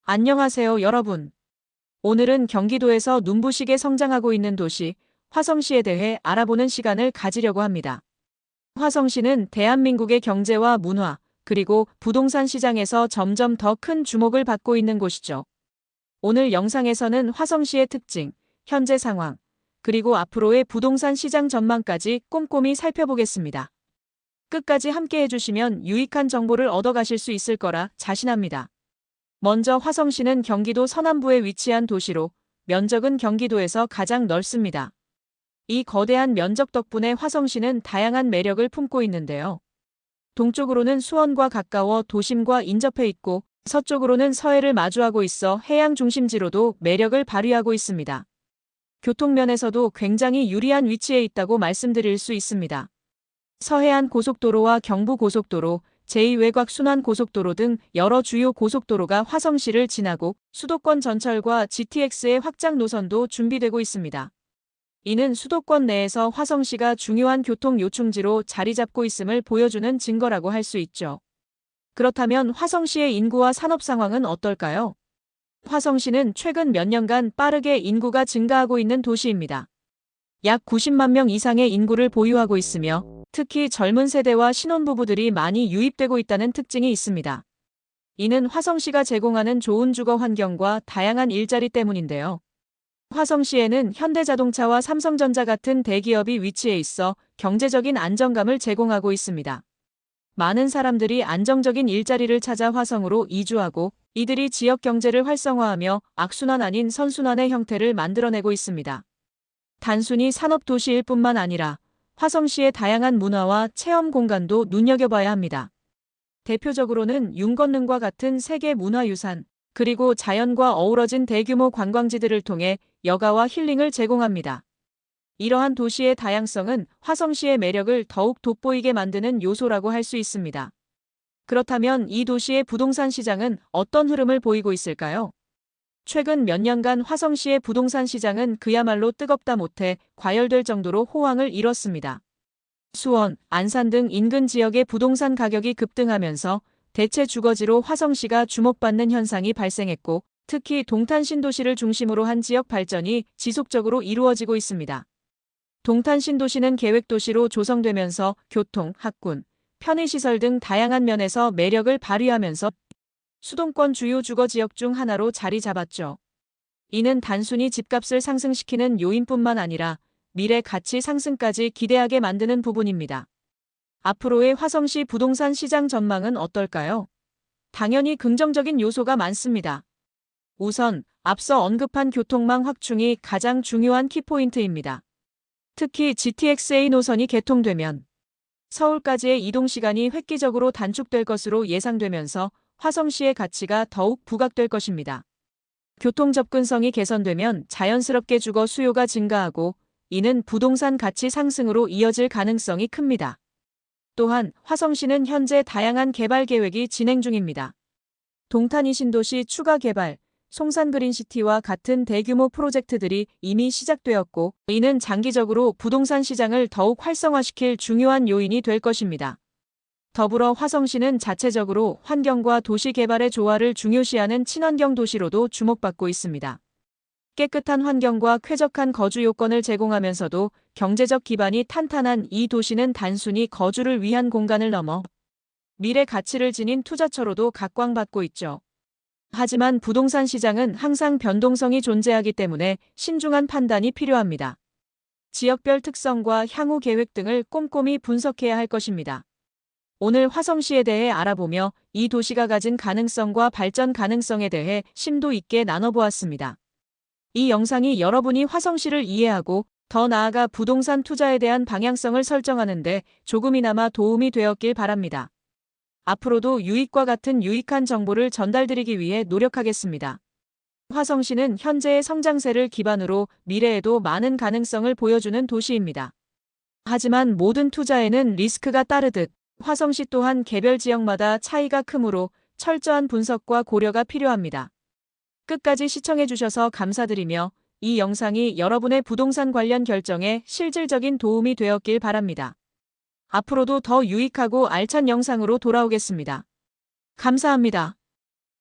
안녕하세요, 여러분. 오늘은 경기도에서 눈부시게 성장하고 있는 도시 화성시에 대해 알아보는 시간을 가지려고 합니다. 화성시는 대한민국의 경제와 문화, 그리고 부동산 시장에서 점점 더 큰 주목을 받고 있는 곳이죠. 오늘 영상에서는 화성시의 특징, 현재 상황, 그리고 앞으로의 부동산 시장 전망까지 꼼꼼히 살펴보겠습니다. 끝까지 함께 해주시면 유익한 정보를 얻어가실 수 있을 거라 자신합니다. 먼저 화성시는 경기도 서남부에 위치한 도시로 면적은 경기도에서 가장 넓습니다. 이 거대한 면적 덕분에 화성시는 다양한 매력을 품고 있는데요. 동쪽으로는 수원과 가까워 도심과 인접해 있고 서쪽으로는 서해를 마주하고 있어 해양 중심지로도 매력을 발휘하고 있습니다. 교통면에서도 굉장히 유리한 위치에 있다고 말씀드릴 수 있습니다. 서해안 고속도로와 경부고속도로, 제2외곽 순환고속도로 등 여러 주요 고속도로가 화성시를 지나고 수도권 전철과 GTX의 확장 노선도 준비되고 있습니다. 이는 수도권 내에서 화성시가 중요한 교통 요충지로 자리 잡고 있음을 보여주는 증거라고 할 수 있죠. 그렇다면 화성시의 인구와 산업 상황은 어떨까요? 화성시는 최근 몇 년간 빠르게 인구가 증가하고 있는 도시입니다. 약 90만 명 이상의 인구를 보유하고 있으며 특히 젊은 세대와 신혼부부들이 많이 유입되고 있다는 특징이 있습니다. 이는 화성시가 제공하는 좋은 주거 환경과 다양한 일자리 때문인데요. 화성시에는 현대자동차와 삼성전자 같은 대기업이 위치해 있어 경제적인 안정감을 제공하고 있습니다. 많은 사람들이 안정적인 일자리를 찾아 화성으로 이주하고 이들이 지역 경제를 활성화하며 악순환 아닌 선순환의 형태를 만들어내고 있습니다. 단순히 산업도시일 뿐만 아니라 화성시의 다양한 문화와 체험 공간도 눈여겨봐야 합니다. 대표적으로는 윤건능과 같은 세계 문화유산, 그리고 자연과 어우러진 대규모 관광지들을 통해 여가와 힐링을 제공합니다. 이러한 도시의 다양성은 화성시의 매력을 더욱 돋보이게 만드는 요소라고 할 수 있습니다. 그렇다면 이 도시의 부동산 시장은 어떤 흐름을 보이고 있을까요? 최근 몇 년간 화성시의 부동산 시장은 그야말로 뜨겁다 못해 과열될 정도로 호황을 이뤘습니다. 수원, 안산 등 인근 지역의 부동산 가격이 급등하면서 대체 주거지로 화성시가 주목받는 현상이 발생했고 특히 동탄 신도시를 중심으로 한 지역 발전이 지속적으로 이루어지고 있습니다. 동탄 신도시는 계획도시로 조성되면서 교통, 학군, 편의시설 등 다양한 면에서 매력을 발휘하면서 수도권 주요 주거지역 중 하나로 자리 잡았죠. 이는 단순히 집값을 상승시키는 요인뿐만 아니라 미래 가치 상승까지 기대하게 만드는 부분입니다. 앞으로의 화성시 부동산 시장 전망은 어떨까요? 당연히 긍정적인 요소가 많습니다. 우선 앞서 언급한 교통망 확충이 가장 중요한 키포인트입니다. 특히 GTX-A 노선이 개통되면 서울까지의 이동 시간이 획기적으로 단축될 것으로 예상되면서 화성시의 가치가 더욱 부각될 것입니다. 교통 접근성이 개선되면 자연스럽게 주거 수요가 증가하고 이는 부동산 가치 상승으로 이어질 가능성이 큽니다. 또한 화성시는 현재 다양한 개발 계획이 진행 중입니다. 동탄 신도시 추가 개발, 송산 그린시티와 같은 대규모 프로젝트들이 이미 시작되었고 이는 장기적으로 부동산 시장을 더욱 활성화시킬 중요한 요인이 될 것입니다. 더불어 화성시는 자체적으로 환경과 도시 개발의 조화를 중요시하는 친환경 도시로도 주목받고 있습니다. 깨끗한 환경과 쾌적한 거주 요건을 제공하면서도 경제적 기반이 탄탄한 이 도시는 단순히 거주를 위한 공간을 넘어 미래 가치를 지닌 투자처로도 각광받고 있죠. 하지만 부동산 시장은 항상 변동성이 존재하기 때문에 신중한 판단이 필요합니다. 지역별 특성과 향후 계획 등을 꼼꼼히 분석해야 할 것입니다. 오늘 화성시에 대해 알아보며 이 도시가 가진 가능성과 발전 가능성에 대해 심도 있게 나눠보았습니다. 이 영상이 여러분이 화성시를 이해하고 더 나아가 부동산 투자에 대한 방향성을 설정하는 데 조금이나마 도움이 되었길 바랍니다. 앞으로도 유익과 같은 유익한 정보를 전달드리기 위해 노력하겠습니다. 화성시는 현재의 성장세를 기반으로 미래에도 많은 가능성을 보여주는 도시입니다. 하지만 모든 투자에는 리스크가 따르듯 화성시 또한 개별 지역마다 차이가 크므로 철저한 분석과 고려가 필요합니다. 끝까지 시청해주셔서 감사드리며 이 영상이 여러분의 부동산 관련 결정에 실질적인 도움이 되었길 바랍니다. 앞으로도 더 유익하고 알찬 영상으로 돌아오겠습니다. 감사합니다.